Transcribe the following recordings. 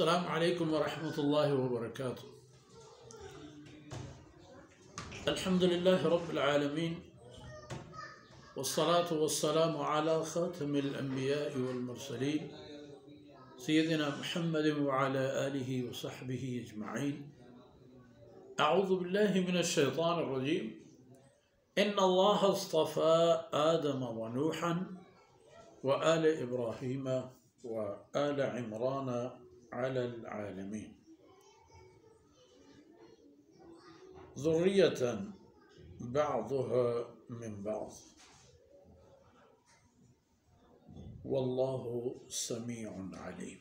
السلام عليكم ورحمة الله وبركاته. الحمد لله رب العالمين، والصلاة والسلام على خاتم الأنبياء والمرسلين سيدنا محمد وعلى آله وصحبه أجمعين. أعوذ بالله من الشيطان الرجيم. إن الله اصطفى آدم ونوحا وآل إبراهيم وآل عمران على العالمين ذرية بعضها من بعض والله سميع عليم.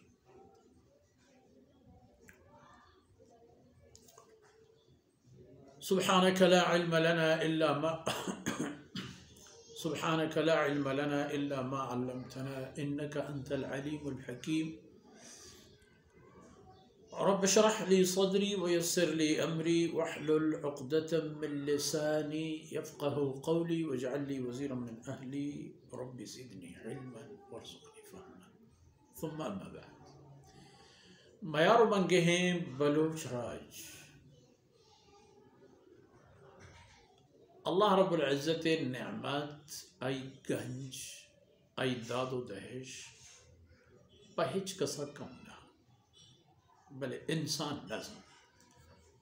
سبحانك لا علم لنا إلا ما سبحانك لا علم لنا إلا ما علمتنا إنك أنت العليم الحكيم. رب اشرح لي صدري ويسر لي أمري واحلل عقدة من لساني يفقه قولي واجعل لي وزيرا من أهلي رب زدني علما وارزقني فهما. ثم أما بعد. ميار منگهم بلوچ راج الله رب العزة نعمات أي گنج أي داد و دهش بهج کسا کم نہ بل انسان لازم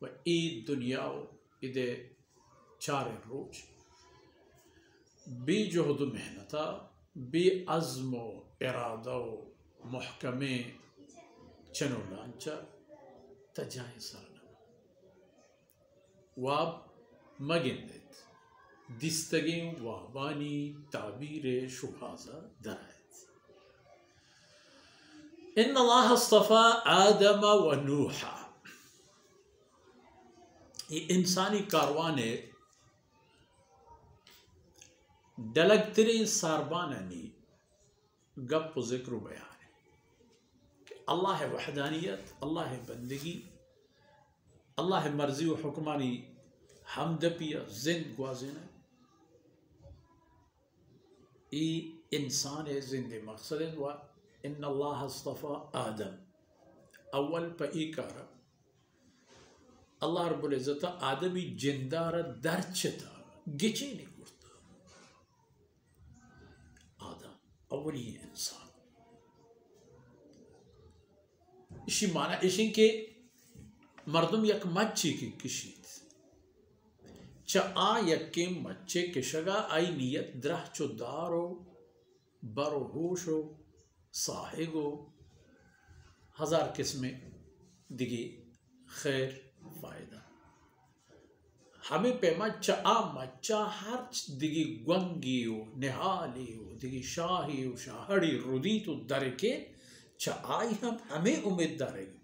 و ای دنیا و ایدے چار روچ بی جهد و محنتا بی عزم و اراده و محکمه چنو لانچا تجای سرنم واب مگندت دستگیم وابانی تعبیر شبازه درائد. إن الله اصطفى آدم ونوحا. یہ انسانی کاروانے ڈلگتری ساربانانی گپ و ذکر و بیان ہے کہ اللہ وحدانیت، اللہ بندگی، اللہ مرضی و حکمانی حمد پیا زند گوازن ہے. یہ انسان زند مقصد ہے. ان اللہ اصطفى آدم اول پا ای کارا اللہ رب العزت آدمی جندار درچتا گچے نہیں کرتا. آدم اولی انسان اسی معنی اسی کے مردم یک مچی کی کشید چا آ یکی مچے کشگا آئی نیت درہ چو دارو برو ہوشو صاحگو ہزار قسمیں دیگی خیر فائدہ ہمیں پیما چا مچا ہر دیگی گونگیو نحالیو دیگی شاہیو شاہڑی ردیتو درکے چا آئی ہمیں امید دارے گی.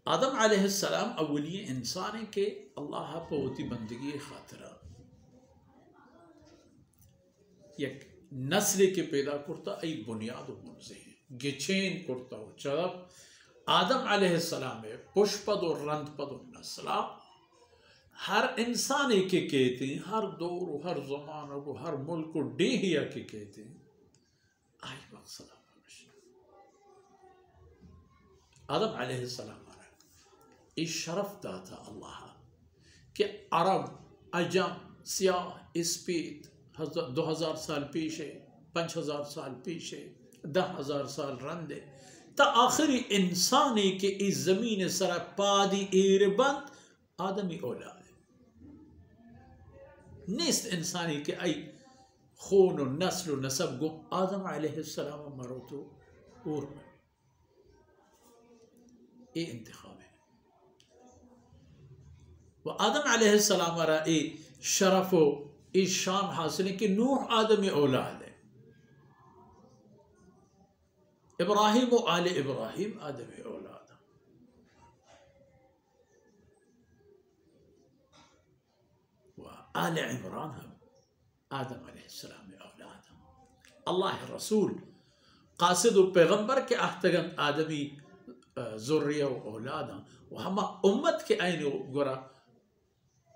آدم علیہ السلام اولی انسان ہے کہ اللہ پوتی بندگی خاطرہ یک نسل کے پیدا کرتا ای بنیاد و منزے ہیں گچین کرتا ہو چرب آدم علیہ السلام ہے پشپد و رند پد و نسلہ ہر انسان کے کہتے ہیں ہر دور و ہر زمان و ہر ملک و ڈیہیا کے کہتے ہیں آئی مقصد آدم علیہ السلام اس شرف داتا اللہ کہ عرب عجم سیاہ اسپید 2000 سال پیچھے 5000 سال پیچھے 10,000 سال رندے تا آخری انسانی کے اس زمین سر پادی ایر بند آدمی اولاد نیست انسانی کے ای خون و نسل و نسب گو آدم علیہ السلام مرو تو اور میں یہ انتخاب ہے. و آدم علیہ السلام را ای شرف و ای شان حاصل ہے کہ نوح آدم اولاد ہے. ابراہیم و آل ابراہیم آدم اولاد ہے. و آل عمران ہم آدم علیہ السلام اولاد ہیں. اللہ رسول قاصد و پیغمبر کے احتگن آدمی ذریہ و اولاد ہیں. و ہما امت کے آئین گرہ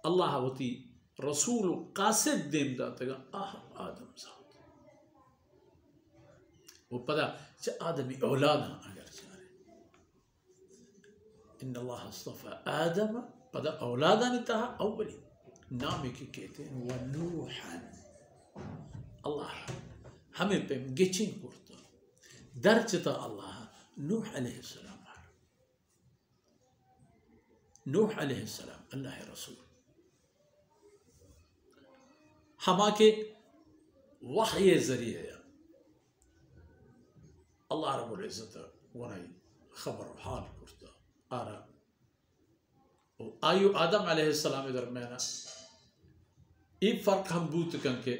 اللہ ہوتی رسول و قاصد دیم داتا گا آدم ذات وہ پدا آدمی اولادا اگر چارے ان اللہ اصطفى آدم پدا اولادا نہیں تھا اولی نام کی کہتے ہیں ونوحا اللہ ہمیں پہ گچن کرتا درچتا اللہ نوح علیہ السلام نوح علیہ السلام اللہ رسول ہما کے وحی ذریعے اللہ رب العزت ونائی خبر حال کرتا آرا آیو آدم علیہ السلام درمیانا یہ فرق ہم بوت کن کے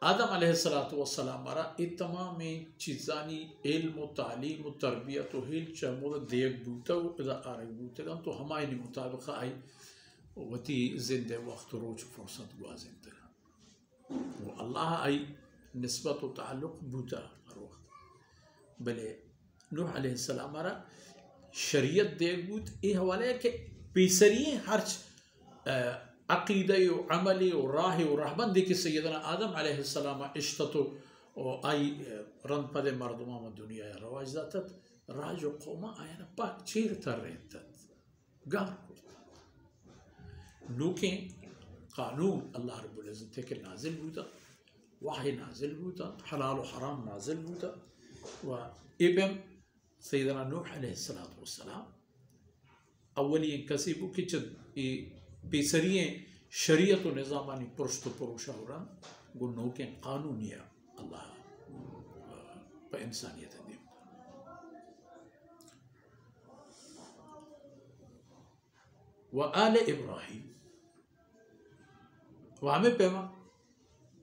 آدم علیہ السلام مارا یہ تمام چیزانی علم و تعلیم و تربیت و ہیل چمود دیکھ بوتا و اذا آرک بوتا گا تو ہمائنی مطابق آئی وتی زندے وقت روچ فرصت گوازن تگا وہ اللہ آئی نسبت و تعلق بوتا ہر وقت بلے نوح علیہ السلام مارا شریعت دیکھ بوت یہ حوالے ہے کہ پیسری ہرچ عقیدی و عملی و راہ و رہبندی کی سیدنا آدم علیہ السلام اشتتو و آئی رند پد مردمام دنیا رواج داتت راج و قوما آیا پاک چیر تر رہتت گار کرتا نوکیں قانون اللہ رب العزت کے نازل ہوتا وحی نازل ہوتا حلال و حرام نازل ہوتا و ابن سیدنا نوح علیہ السلام اولی کسی بو کچھ پیسریے شریعت و نظامانی پرشت و پروشا ہو رہا گنو کے قانونیہ اللہ پہ انسانیت دیم وآل ابراہیم وہمیں پیما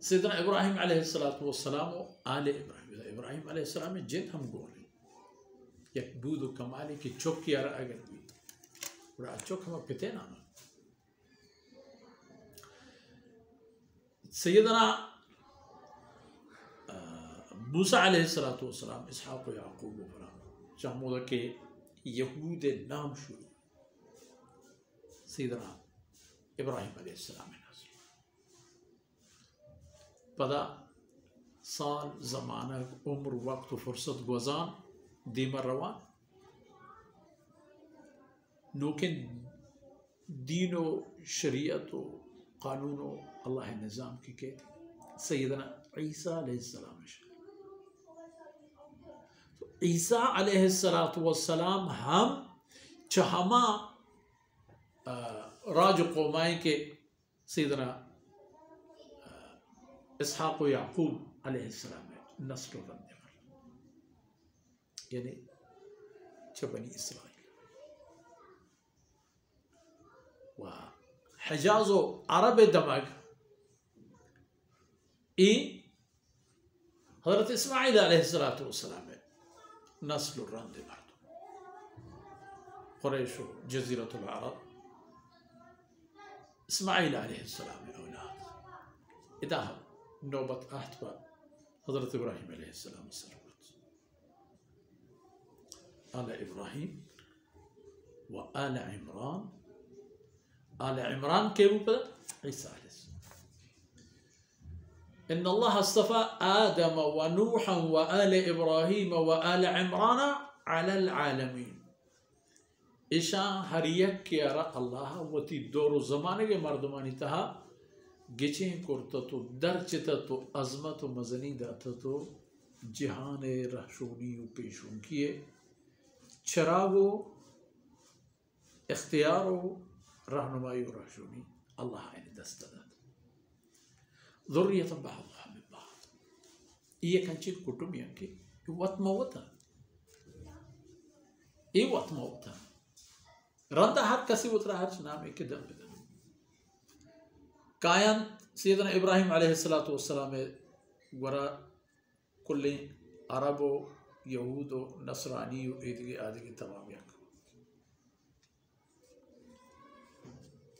سیدنا ابراہیم علیہ السلام و آل ابراہیم علیہ السلام میں جن ہم گولے یک بود و کمالی کی چوکی آرہ اگر بھی اور چوک ہمیں پتے نانا سیدنا موسیٰ علیہ السلام اسحاق و یعقوب و فرام چاہمودا کہ یہود نام شروع سیدنا ابراہیم علیہ السلام نازل پدا سال زمانہ عمر وقت و فرصت گوزان دیمر روان نوکن دین و شریعت و قانون و اللہ نظام کی کہتے سیدنا عیسیٰ علیہ السلام تو عیسیٰ علیہ السلام ہم چہما راج قومائی کے سیدنا اسحاق و یعقوب علیہ السلام نسل و رند یعنی چبنی اسرائیل و حجاز و عرب دماغ حضرت اسماعیل علیہ السلام نسل الرند مردم قریش و جزیرت العرب اسماعیل علیہ السلام اولاد ادا نوبت آہد پر حضرت ابراہیم علیہ السلام سربت آل ابراہیم و آل عمران آل عمران کے اوپر عیسیٰ علیہ السلام ان اللہ اصطفى آدم و نوحا و آل ابراہیم و آل عمران علی العالمین اشان ہر یک کیا اللہ وتی دور و زمانے کے مردمانی تہا گچیں کرتا تو درچتا تو عظمت و مزنی داتا تو جہان رہشونی و پیشون کیے چراغ و اختیار و رہنمائی و رہشونی اللہ عین دست داتا ذریتا بعضها من بعض یہ کنچی کٹم یعنی وقت موتا یہ وقت موتا رندہ ہر کسی اترا ہر نام ایک دم بدن کائن سیدنا ابراہیم علیہ السلام ورا کل عرب و یہود و نصرانی و ایدگی آدگی تمام یک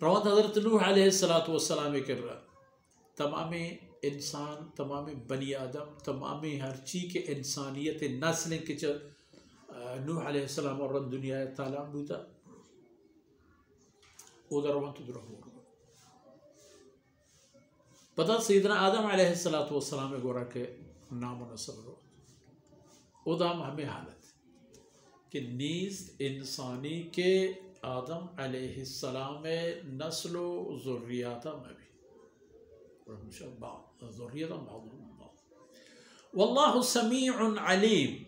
روان حضرت نوح علیہ السلام کر رہا تمام انسان تمام بنی آدم تمام ہر چیز کے انسانیت نسلیں کے نوح علیہ السلام اور رن دنیا تعالیٰ بوتا ادھر روان تو در ہو پتہ سیدنا آدم علیہ السلام گورا کے نام و نسب رو ادام ہمیں حالت کہ نیز انسانی کے آدم علیہ السلام نسل و ذریات میں بھی ذریات بعضهم بعض واللہ سمیع علیم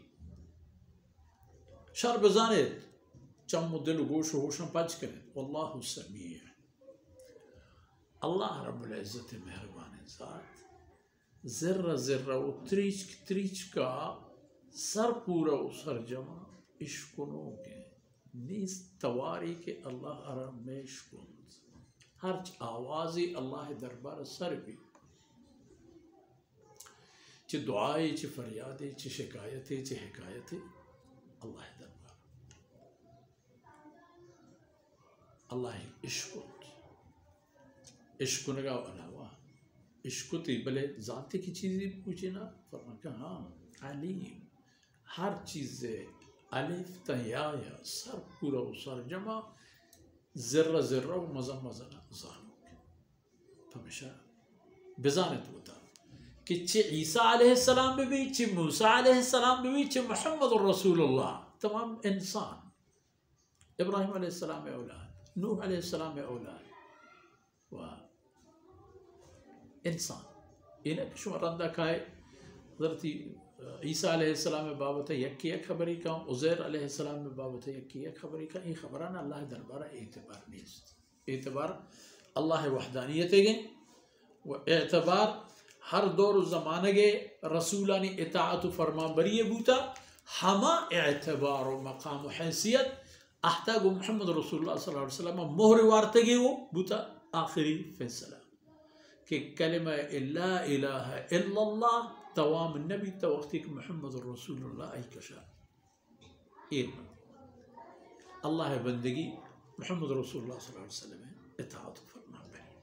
شر بزانید چم و دل و گوش و ہوشن پچ کریں واللہ سمیع اللہ رب العزت مہربان ذات ذرہ ذرہ و تریچ تریچ کا سر پورا و سر جمع اشکنو کے نیز تواری کے اللہ عرب میں اشکن ہر آوازی اللہ دربار سر بھی چھ دعائی چھ فریادی چھ شکایتی چھ حکایتی اللہ دربار اللہ اشکن اشکن کا علاوہ اشکتی بلے ذاتی کی چیزیں پوچھے نا فرمان کہ ہاں علیم ہر چیز الف تیا سر پورا و سر جمع ذرہ ذرہ و مزہ مزہ زانو ہمیشہ بزانت ہوتا کہ چھ عیسیٰ علیہ السلام میں بھی چھ موسیٰ علیہ السلام میں بھی چھ محمد الرسول اللہ تمام انسان ابراہیم علیہ السلام میں اولاد نوح علیہ السلام میں اولاد و انسان انہیں شما رندہ کھائے حضرت عیسیٰ علیہ السلام میں بابت یکی ایک خبری کا عزیر علیہ السلام میں بابت یکی ایک خبری کا یہ خبران اللہ دربارہ اعتبار نیست اعتبار اللہ وحدانیت گئے و اعتبار ہر دور و زمانہ گے رسولانی اطاعت و فرمان بریے بوتا ہما اعتبار و مقام و حیثیت احتاگ محمد رسول اللہ صلی اللہ علیہ وسلم مہر وارتگے وہ بوتا آخری فیصلہ کہ کلمہ لا الہ الا اللہ توام النبی توقتی کہ محمد رسول اللہ ای کشا علم اللہ بندگی محمد رسول اللہ صلی اللہ علیہ وسلم اطاعت فرمان بری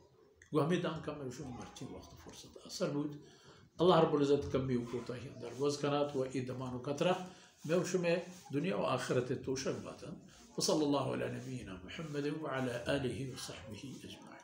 وہ ہمیں دان کا میں شو مرچی وقت فرصت اثر بود اللہ رب العزت کمی وقوتا ہی اندر وزکنات و ایدمان و کترہ میں شو میں دنیا و آخرت توشک باتا وصلی اللہ علی نبینا محمد وعلى آلہ وصحبہ اجمعین.